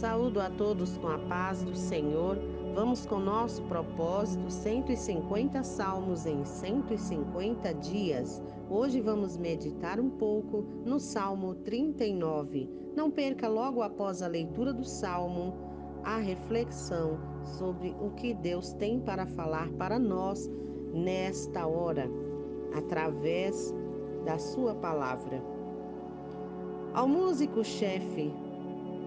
Saúdo a todos com a paz do Senhor. Vamos com nosso propósito, 150 salmos em 150 dias. Hoje vamos meditar um pouco no Salmo 39. Não perca logo após a leitura do Salmo a reflexão sobre o que Deus tem para falar para nós nesta hora, através da sua palavra. Ao músico-chefe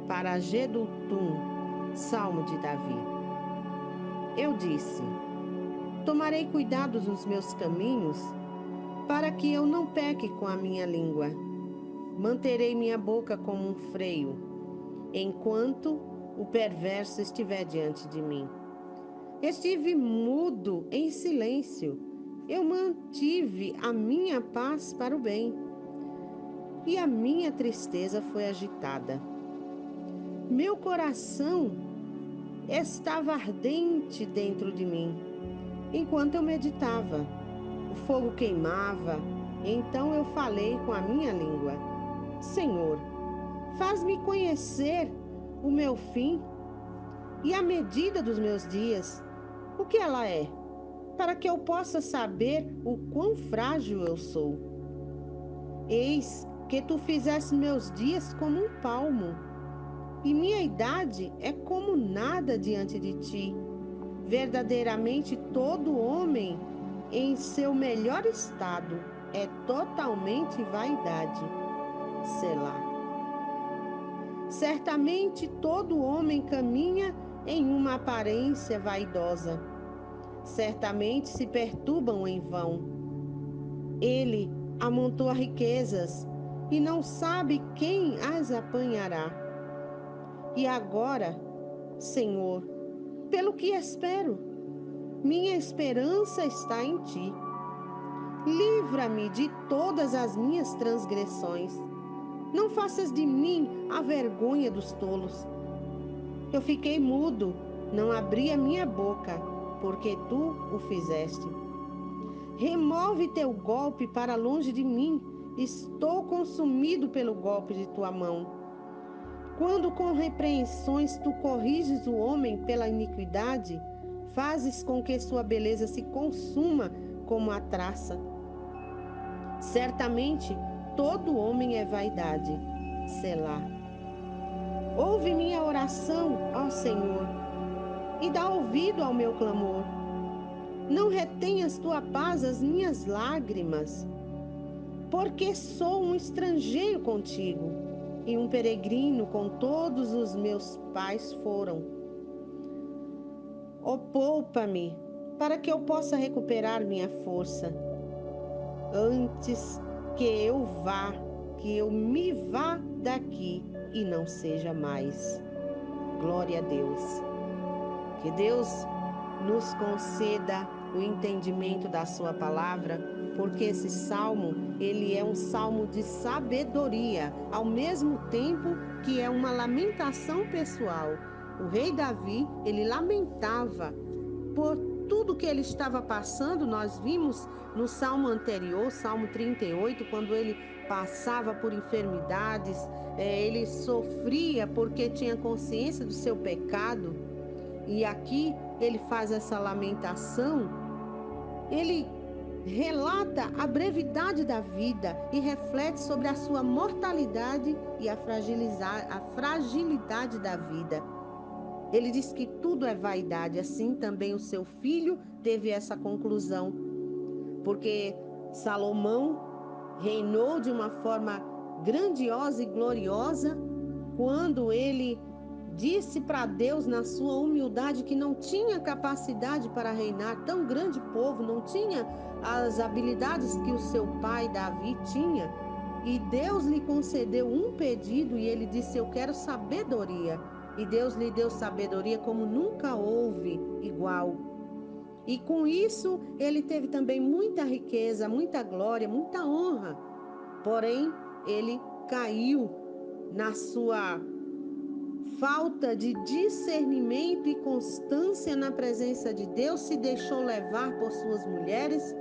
para Jedutum, Salmo de Davi. Eu disse: tomarei cuidado nos meus caminhos, para que eu não peque com a minha língua. Manterei minha boca como um freio, enquanto o perverso estiver diante de mim. Estive mudo em silêncio. Eu mantive a minha paz para o bem, e a minha tristeza foi agitada. Meu coração estava ardente dentro de mim, enquanto eu meditava. O fogo queimava, então eu falei com a minha língua: Senhor, faz-me conhecer o meu fim e a medida dos meus dias, o que ela é, para que eu possa saber o quão frágil eu sou. Eis que tu fizeste meus dias como um palmo, e minha idade é como nada diante de ti. Verdadeiramente todo homem em seu melhor estado é totalmente vaidade. Selá. Certamente todo homem caminha em uma aparência vaidosa. Certamente se perturbam em vão. Ele amontoa riquezas e não sabe quem as apanhará. E agora, Senhor, pelo que espero, minha esperança está em ti. Livra-me de todas as minhas transgressões. Não faças de mim a vergonha dos tolos. Eu fiquei mudo, não abri a minha boca, porque tu o fizeste. Remove teu golpe para longe de mim. Estou consumido pelo golpe de tua mão. Quando com repreensões tu corriges o homem pela iniquidade, fazes com que sua beleza se consuma como a traça. Certamente todo homem é vaidade. Selá. Ouve minha oração, ó Senhor, e dá ouvido ao meu clamor. Não retenhas tua paz as minhas lágrimas, porque sou um estrangeiro contigo, e um peregrino com todos os meus pais foram. Poupa-me, para que eu possa recuperar minha força. Antes que eu me vá daqui e não seja mais. Glória a Deus. Que Deus nos conceda o entendimento da sua palavra, porque esse salmo, ele é um salmo de sabedoria, ao mesmo tempo que é uma lamentação pessoal. O rei Davi, ele lamentava por tudo que ele estava passando. Nós vimos no salmo anterior, Salmo 38, quando ele passava por enfermidades, ele sofria porque tinha consciência do seu pecado. E aqui ele faz essa lamentação, ele relata a brevidade da vida e reflete sobre a sua mortalidade e a fragilidade da vida. Ele diz que tudo é vaidade, assim também o seu filho teve essa conclusão, porque Salomão reinou de uma forma grandiosa e gloriosa quando ele disse para Deus na sua humildade que não tinha capacidade para reinar tão grande povo, não tinha as habilidades que o seu pai Davi tinha. E Deus lhe concedeu um pedido e ele disse: eu quero sabedoria. E Deus lhe deu sabedoria como nunca houve igual. E com isso ele teve também muita riqueza, muita glória, muita honra. Porém, ele caiu na sua falta de discernimento e constância na presença de Deus, se deixou levar por suas mulheres,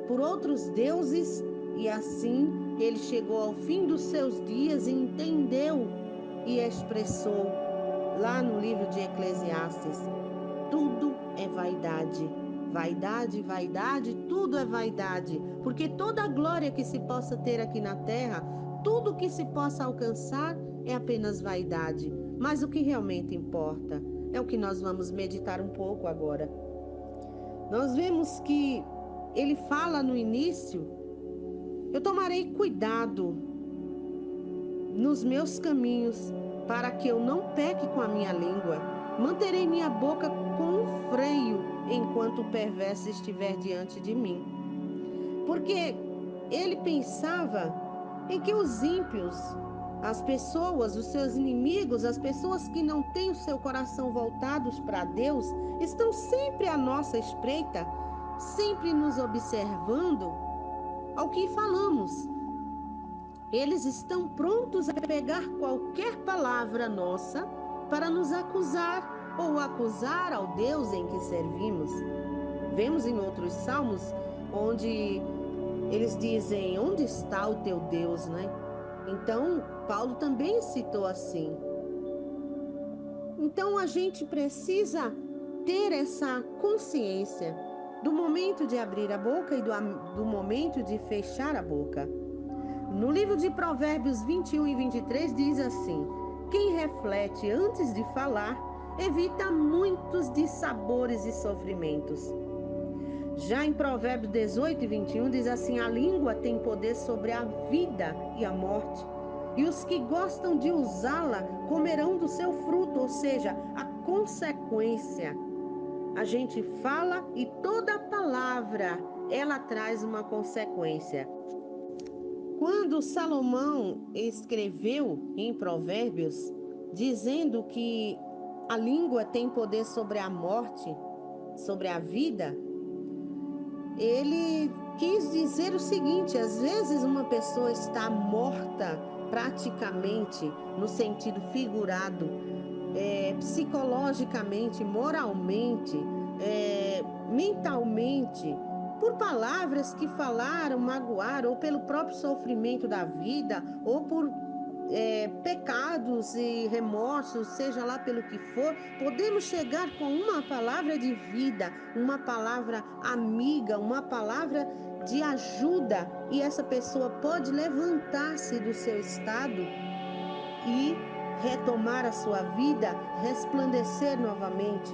por outros deuses, e assim ele chegou ao fim dos seus dias e entendeu e expressou: lá no livro de Eclesiastes, tudo é vaidade. Vaidade, vaidade, tudo é vaidade. Porque toda a glória que se possa ter aqui na terra, tudo que se possa alcançar é apenas vaidade. Mas o que realmente importa é o que nós vamos meditar um pouco agora. Nós vemos que ele fala no início: eu tomarei cuidado nos meus caminhos para que eu não peque com a minha língua. Manterei minha boca com freio enquanto o perverso estiver diante de mim. Porque ele pensava em que os ímpios, as pessoas, os seus inimigos, as pessoas que não têm o seu coração voltados para Deus, estão sempre à nossa espreita, sempre nos observando ao que falamos. Eles estão prontos a pegar qualquer palavra nossa para nos acusar ou acusar ao Deus em que servimos. Vemos em outros salmos onde eles dizem: onde está o teu Deus, né? Então, Paulo também citou assim. Então, a gente precisa ter essa consciência do momento de abrir a boca e do momento de fechar a boca. No livro de Provérbios 21 e 23 diz assim: quem reflete antes de falar evita muitos dissabores e sofrimentos. Já em Provérbios 18 e 21 diz assim: a língua tem poder sobre a vida e a morte, e os que gostam de usá-la comerão do seu fruto, ou seja, a consequência. A gente fala e toda palavra ela traz uma consequência. Quando Salomão escreveu em Provérbios, dizendo que a língua tem poder sobre a morte, sobre a vida, ele quis dizer o seguinte: às vezes uma pessoa está morta praticamente, no sentido figurado, psicologicamente, moralmente, mentalmente, por palavras que falaram, magoaram, ou pelo próprio sofrimento da vida, ou por pecados e remorsos, seja lá pelo que for. Podemos chegar com uma palavra de vida, uma palavra amiga, uma palavra de ajuda, e essa pessoa pode levantar-se do seu estado e retomar a sua vida, resplandecer novamente.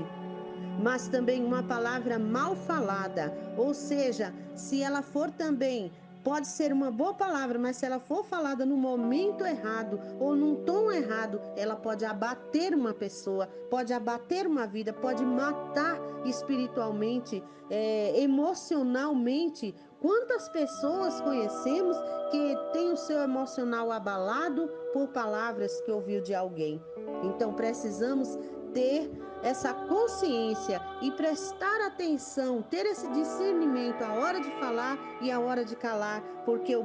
Mas também uma palavra mal falada, ou seja, se ela for também, pode ser uma boa palavra, mas se ela for falada no momento errado ou num tom errado, ela pode abater uma pessoa, pode abater uma vida, pode matar espiritualmente, emocionalmente. Quantas pessoas conhecemos que têm o seu emocional abalado por palavras que ouviu de alguém? Então precisamos ter essa consciência e prestar atenção, ter esse discernimento a hora de falar e a hora de calar, porque o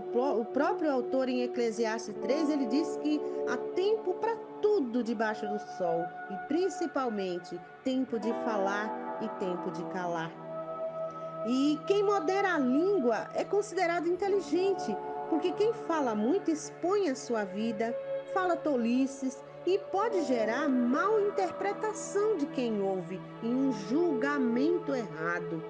próprio autor em Eclesiastes 3, ele diz que há tempo para tudo debaixo do sol, e principalmente tempo de falar e tempo de calar. E quem modera a língua é considerado inteligente, porque quem fala muito expõe a sua vida, fala tolices e pode gerar mal interpretação de quem ouve e um julgamento errado.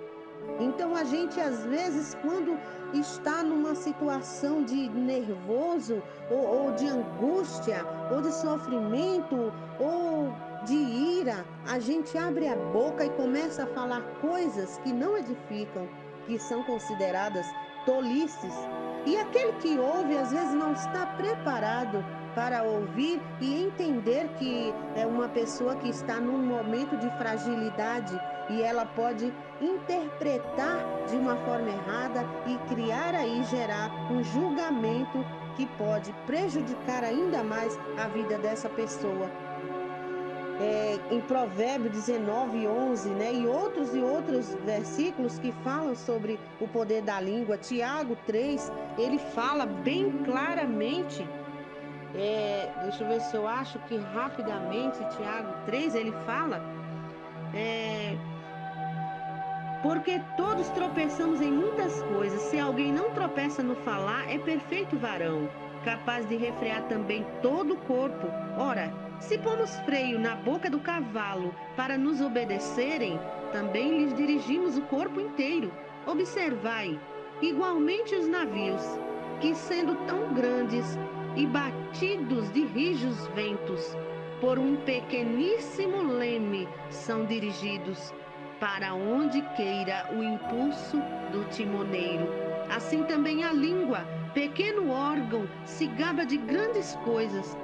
Então a gente às vezes, quando está numa situação de nervoso ou de angústia ou de sofrimento ou de ira, a gente abre a boca e começa a falar coisas que não edificam, que são consideradas tolices. E aquele que ouve às vezes não está preparado para ouvir e entender que é uma pessoa que está num momento de fragilidade, e ela pode interpretar de uma forma errada e criar aí, gerar um julgamento que pode prejudicar ainda mais a vida dessa pessoa. Em Provérbios 19, 11, né? E outros versículos que falam sobre o poder da língua. Tiago 3, ele fala bem claramente. Deixa eu ver se eu acho que rapidamente, Tiago 3, ele fala. Porque todos tropeçamos em muitas coisas. Se alguém não tropeça no falar, é perfeito varão, capaz de refrear também todo o corpo. Ora, Se pomos freio na boca do cavalo para nos obedecerem, também lhes dirigimos o corpo inteiro. Observai, igualmente os navios, que sendo tão grandes e batidos de rijos ventos, por um pequeníssimo leme são dirigidos, para onde queira o impulso do timoneiro. Assim também a língua, pequeno órgão, se gaba de grandes coisas.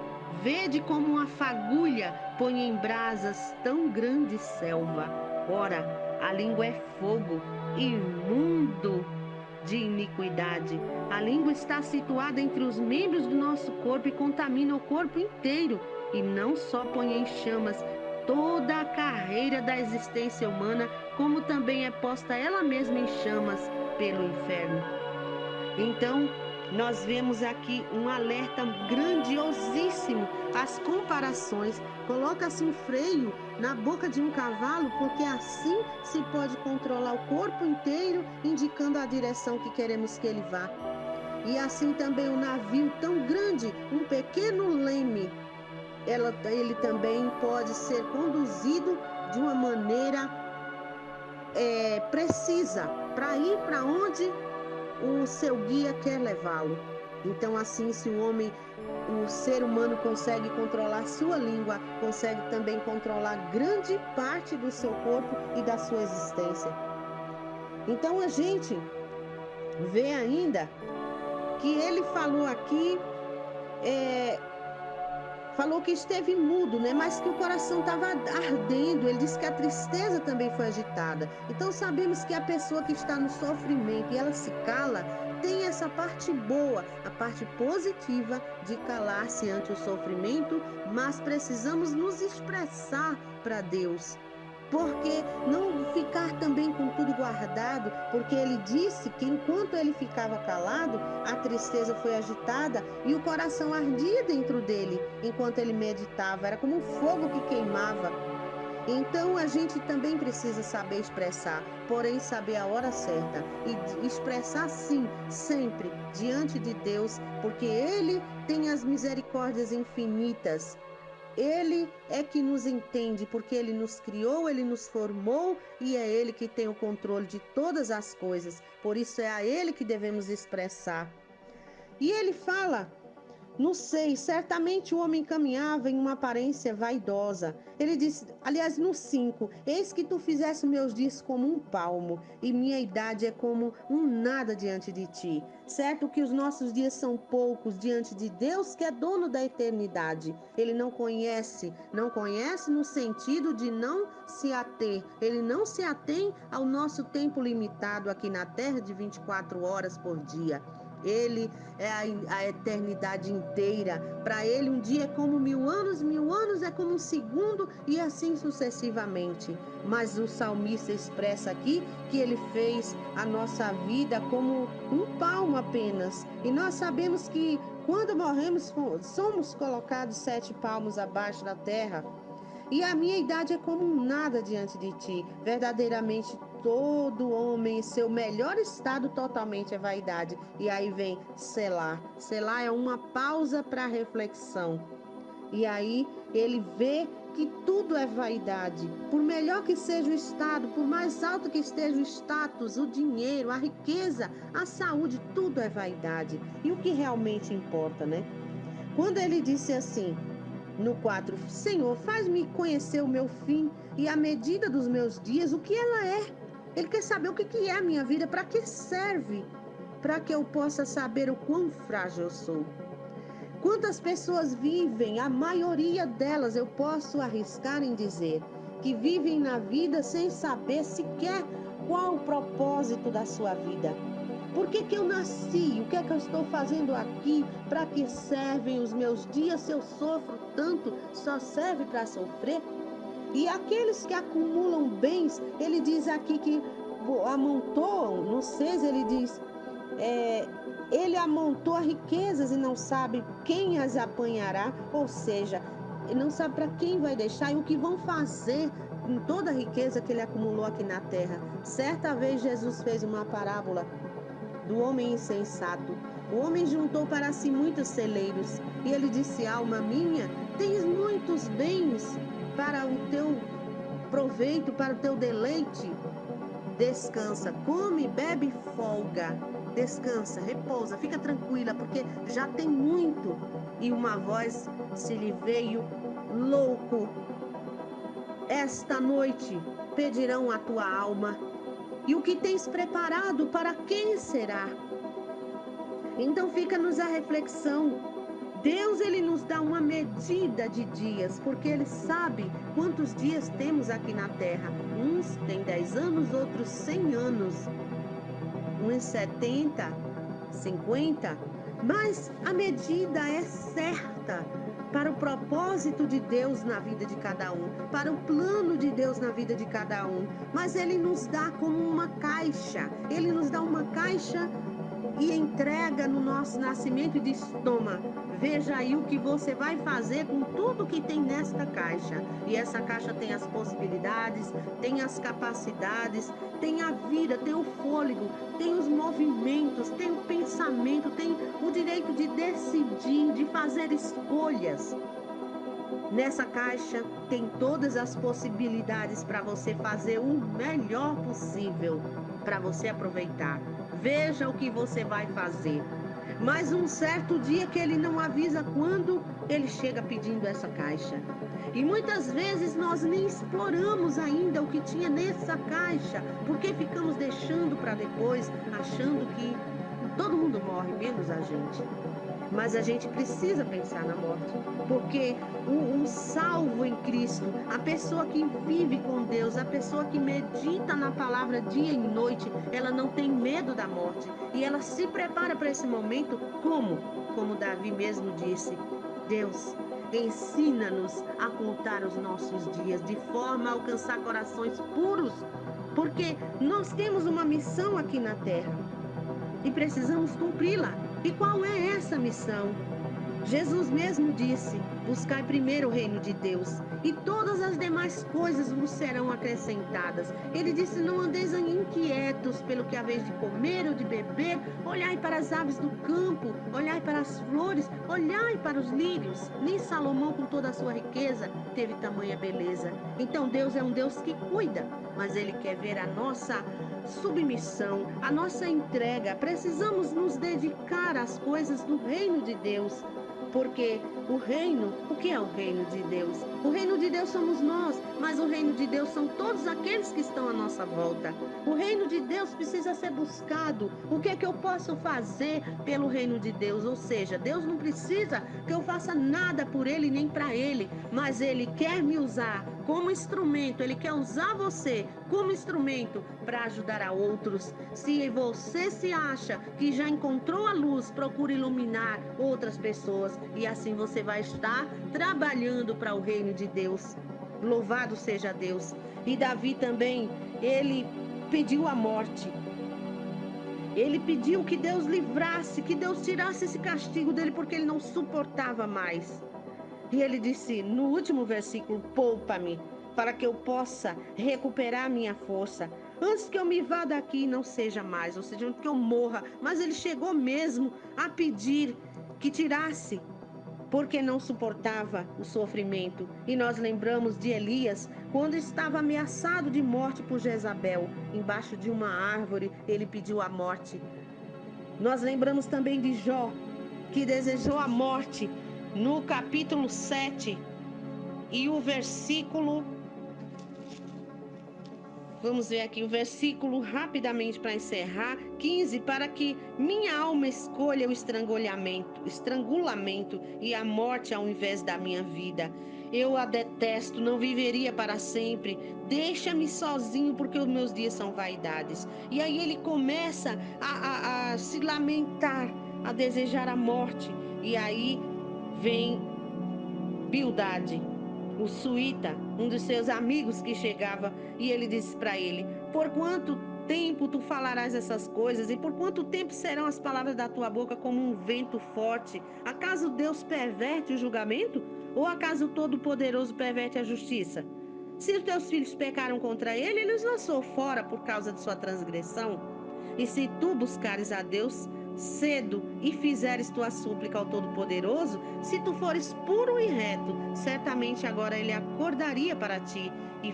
Vede como uma fagulha põe em brasas tão grande selva. Ora, a língua é fogo, imundo de iniquidade. A língua está situada entre os membros do nosso corpo e contamina o corpo inteiro. E não só põe em chamas toda a carreira da existência humana, como também é posta ela mesma em chamas pelo inferno. Então, nós vemos aqui um alerta grandiosíssimo às comparações. Coloca-se um freio na boca de um cavalo, porque assim se pode controlar o corpo inteiro, indicando a direção que queremos que ele vá. E assim também um navio tão grande, um pequeno leme, ele também pode ser conduzido de uma maneira precisa para ir para onde o seu guia quer levá-lo. Então, assim, se o ser humano consegue controlar sua língua, consegue também controlar grande parte do seu corpo e da sua existência. Então, a gente vê ainda que ele falou aqui, falou que esteve mudo, né? Mas que o coração estava ardendo. Ele disse que a tristeza também foi agitada. Então sabemos que a pessoa que está no sofrimento e ela se cala, tem essa parte boa, a parte positiva de calar-se ante o sofrimento, mas precisamos nos expressar para Deus. Porque não ficar também com tudo guardado, porque ele disse que enquanto ele ficava calado, a tristeza foi agitada e o coração ardia dentro dele, enquanto ele meditava, era como um fogo que queimava. Então a gente também precisa saber expressar, porém saber a hora certa e expressar sim, sempre diante de Deus, porque Ele tem as misericórdias infinitas. Ele é que nos entende, porque Ele nos criou, Ele nos formou e é Ele que tem o controle de todas as coisas. Por isso é a Ele que devemos expressar. E ele fala: não sei, certamente o homem caminhava em uma aparência vaidosa. Ele disse, aliás, no 5, eis que tu fizeste meus dias como um palmo, e minha idade é como um nada diante de ti. Certo que os nossos dias são poucos diante de Deus, que é dono da eternidade. Ele não conhece no sentido de não se ater. Ele não se atém ao nosso tempo limitado aqui na terra de 24 horas por dia. Ele é a eternidade inteira. Para ele, um dia é como 1000 anos é como um segundo e assim sucessivamente. Mas o salmista expressa aqui que ele fez a nossa vida como um palmo apenas. E nós sabemos que quando morremos, somos colocados 7 palmos abaixo da terra. E a minha idade é como um nada diante de ti. Verdadeiramente, todo homem em seu melhor estado totalmente é vaidade. E aí vem Selá. Selá é uma pausa para reflexão. E aí ele vê que tudo é vaidade. Por melhor que seja o estado, por mais alto que esteja o status, o dinheiro, a riqueza, a saúde, tudo é vaidade. E o que realmente importa, né? Quando ele disse assim, no 4, Senhor, faz-me conhecer o meu fim e a medida dos meus dias, o que ela é. Ele quer saber o que é a minha vida, para que serve, para que eu possa saber o quão frágil eu sou. Quantas pessoas vivem, a maioria delas eu posso arriscar em dizer, que vivem na vida sem saber sequer qual o propósito da sua vida. Por que eu nasci? O que é que eu estou fazendo aqui? Para que servem os meus dias? Se eu sofro tanto, só serve para sofrer? E aqueles que acumulam bens, ele diz aqui que amontoam, no 6 ele diz, ele amontoa riquezas e não sabe quem as apanhará, ou seja, não sabe para quem vai deixar e o que vão fazer com toda a riqueza que ele acumulou aqui na terra. Certa vez Jesus fez uma parábola do homem insensato. O homem juntou para si muitos celeiros, e ele disse, alma minha, tens muitos bens para o teu proveito, para o teu deleite. Descansa, come, bebe, folga. Descansa, repousa, fica tranquila, porque já tem muito. E uma voz se lhe veio: louco, esta noite pedirão a tua alma. E o que tens preparado, para quem será? Então fica-nos a reflexão. Deus, ele nos dá uma medida de dias, porque ele sabe quantos dias temos aqui na terra. Uns têm 10 anos, outros 100 anos, uns 70, 50, mas a medida é certa para o propósito de Deus na vida de cada um, para o plano de Deus na vida de cada um. Mas ele nos dá como uma caixa, ele nos dá uma caixa e entrega no nosso nascimento e diz: toma, veja aí o que você vai fazer com tudo que tem nesta caixa. E essa caixa tem as possibilidades, tem as capacidades, tem a vida, tem o fôlego, tem os movimentos, tem o pensamento, tem o direito de decidir, de fazer escolhas. Nessa caixa tem todas as possibilidades para você fazer o melhor possível, para você aproveitar. Veja o que você vai fazer. Mas um certo dia que ele não avisa quando, ele chega pedindo essa caixa. E muitas vezes nós nem exploramos ainda o que tinha nessa caixa, porque ficamos deixando para depois, achando que todo mundo morre, menos a gente. Mas a gente precisa pensar na morte, porque o salvo em Cristo, a pessoa que vive com Deus, a pessoa que medita na palavra dia e noite, ela não tem medo da morte e ela se prepara para esse momento como Davi mesmo disse: Deus, ensina-nos a contar os nossos dias de forma a alcançar corações puros, porque nós temos uma missão aqui na terra e precisamos cumpri-la. E qual é essa missão? Jesus mesmo disse: buscai primeiro o reino de Deus, e todas as demais coisas vos serão acrescentadas. Ele disse: não andeis inquietos pelo que haveis de comer ou de beber, olhai para as aves do campo, olhai para as flores, olhai para os lírios. Nem Salomão, com toda a sua riqueza, teve tamanha beleza. Então Deus é um Deus que cuida, mas Ele quer ver a nossa submissão, a nossa entrega. Precisamos nos dedicar às coisas do reino de Deus. Porque o que é o reino de Deus? O reino de Deus somos nós, mas o reino de Deus são todos aqueles que estão à nossa volta. O reino de Deus precisa ser buscado. O que é que eu posso fazer pelo reino de Deus? Ou seja, Deus não precisa que eu faça nada por Ele nem para Ele, mas Ele quer me usar como instrumento, Ele quer usar você como instrumento para ajudar a outros. Se você se acha que já encontrou a luz, procure iluminar outras pessoas e assim você vai estar trabalhando para o reino de Deus. Louvado seja Deus. E Davi também, ele pediu a morte. Ele pediu que Deus livrasse, que Deus tirasse esse castigo dele, porque ele não suportava mais. E ele disse no último versículo: poupa-me, para que eu possa recuperar minha força. Antes que eu me vá daqui e não seja mais, ou seja, antes que eu morra. Mas ele chegou mesmo a pedir que tirasse, porque não suportava o sofrimento. E nós lembramos de Elias, quando estava ameaçado de morte por Jezabel, embaixo de uma árvore, ele pediu a morte. Nós lembramos também de Jó, que desejou a morte, no capítulo 7 e o versículo, vamos ver aqui o versículo rapidamente para encerrar, 15, para que minha alma escolha o estrangulamento e a morte ao invés da minha vida. Eu a detesto, não viveria para sempre. Deixa-me sozinho, porque os meus dias são vaidades. E aí ele começa a se lamentar, a desejar a morte. E aí vem Bildade, o suíta, um dos seus amigos que chegava, e ele disse para ele: por quanto tempo tu falarás essas coisas, e por quanto tempo serão as palavras da tua boca como um vento forte? Acaso Deus perverte o julgamento? Ou acaso o Todo-Poderoso perverte a justiça? Se os teus filhos pecaram contra ele, ele os lançou fora por causa de sua transgressão. E se tu buscares a Deus cedo e fizeres tua súplica ao Todo-Poderoso, se tu fores puro e reto, certamente agora ele acordaria para ti e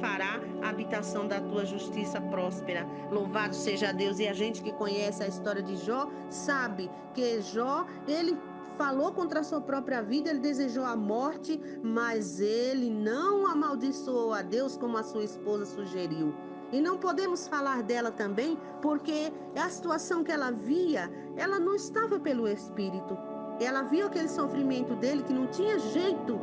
fará a habitação da tua justiça próspera. Louvado seja Deus. E a gente que conhece a história de Jó sabe que Jó, ele falou contra a sua própria vida, ele desejou a morte, mas ele não amaldiçoou a Deus como a sua esposa sugeriu. E não podemos falar dela também, porque a situação que ela via, ela não estava pelo Espírito. Ela viu aquele sofrimento dele que não tinha jeito.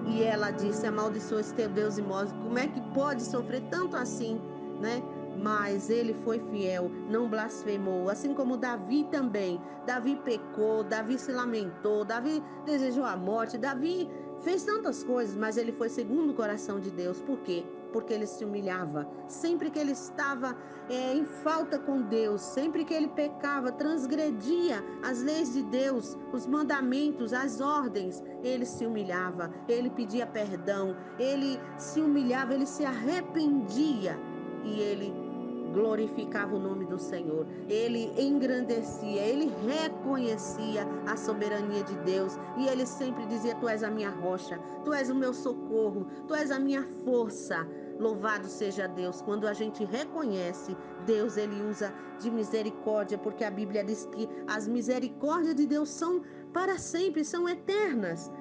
E ela disse: amaldiçoa esse teu Deus e morre. Como é que pode sofrer tanto assim, né? Mas ele foi fiel, não blasfemou, assim como Davi também. Davi pecou, Davi se lamentou, Davi desejou a morte, Davi fez tantas coisas, mas ele foi segundo o coração de Deus. Por quê? Porque ele se humilhava. Sempre que ele estava em falta com Deus, sempre que ele pecava, transgredia as leis de Deus, os mandamentos, as ordens, ele se humilhava, ele pedia perdão, ele se humilhava, ele se arrependia e ele glorificava o nome do Senhor, ele engrandecia, ele reconhecia a soberania de Deus e ele sempre dizia: tu és a minha rocha, tu és o meu socorro, tu és a minha força. Louvado seja Deus. Quando a gente reconhece Deus, ele usa de misericórdia, porque a Bíblia diz que as misericórdias de Deus são para sempre, são eternas.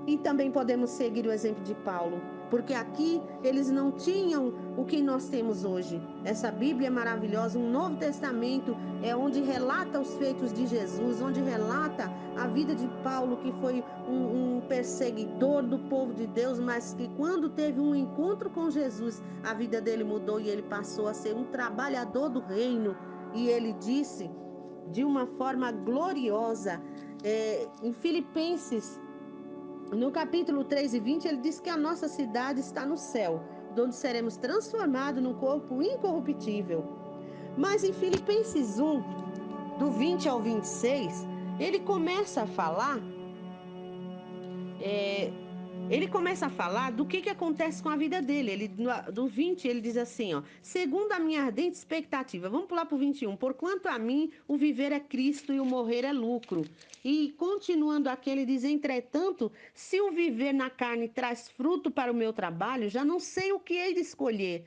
E também podemos seguir o exemplo de Paulo, porque aqui eles não tinham o que nós temos hoje. Essa Bíblia é maravilhosa, um Novo Testamento é onde relata os feitos de Jesus, onde relata a vida de Paulo, que foi um perseguidor do povo de Deus, mas que quando teve um encontro com Jesus, a vida dele mudou e ele passou a ser um trabalhador do reino. E ele disse de uma forma gloriosa, em Filipenses, no capítulo 3 e 20, ele diz que a nossa cidade está no céu, onde seremos transformados num corpo incorruptível. Mas em Filipenses 1, do 20 ao 26, ele começa a falar é, ele começa a falar do que acontece com a vida dele. Do 20, ele diz assim, ó: segundo a minha ardente expectativa. Vamos pular para o 21. Porquanto a mim o viver é Cristo e o morrer é lucro. E continuando aqui, ele diz: entretanto, se o viver na carne traz fruto para o meu trabalho, já não sei o que hei de escolher.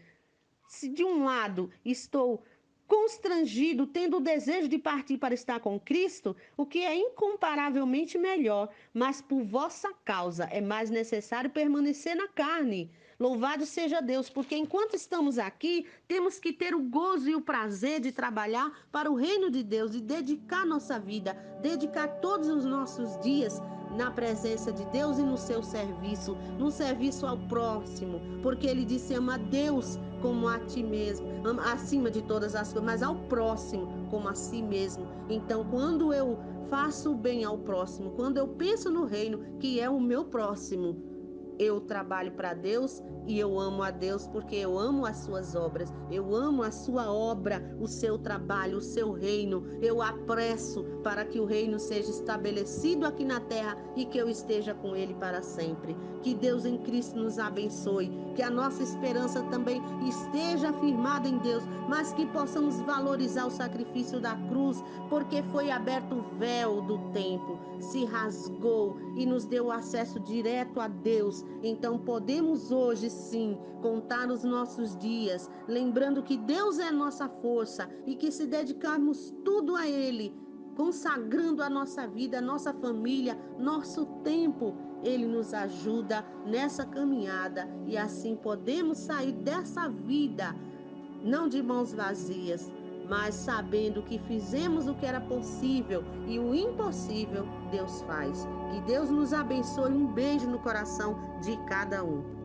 Se de um lado estou constrangido, tendo o desejo de partir para estar com Cristo, o que é incomparavelmente melhor, mas por vossa causa é mais necessário permanecer na carne. Louvado seja Deus, porque enquanto estamos aqui, temos que ter o gozo e o prazer de trabalhar para o reino de Deus e dedicar nossa vida, dedicar todos os nossos dias na presença de Deus e no seu serviço, no serviço ao próximo, porque ele disse: ama a Deus como a ti mesmo, acima de todas as coisas, mas ao próximo como a si mesmo. Então, quando eu faço o bem ao próximo, quando eu penso no reino, que é o meu próximo, eu trabalho para Deus e eu amo a Deus porque eu amo as suas obras, eu amo a sua obra, o seu trabalho, o seu reino. Eu apresso para que o reino seja estabelecido aqui na terra e que eu esteja com ele para sempre. Que Deus em Cristo nos abençoe, que a nossa esperança também esteja firmada em Deus, mas que possamos valorizar o sacrifício da cruz, porque foi aberto o véu do templo, se rasgou e nos deu acesso direto a Deus. Então podemos hoje sim contar os nossos dias, lembrando que Deus é nossa força e que se dedicarmos tudo a Ele, consagrando a nossa vida, a nossa família, nosso tempo, Ele nos ajuda nessa caminhada e assim podemos sair dessa vida não de mãos vazias, mas sabendo que fizemos o que era possível e o impossível Deus faz. Que Deus nos abençoe. Um beijo no coração de cada um.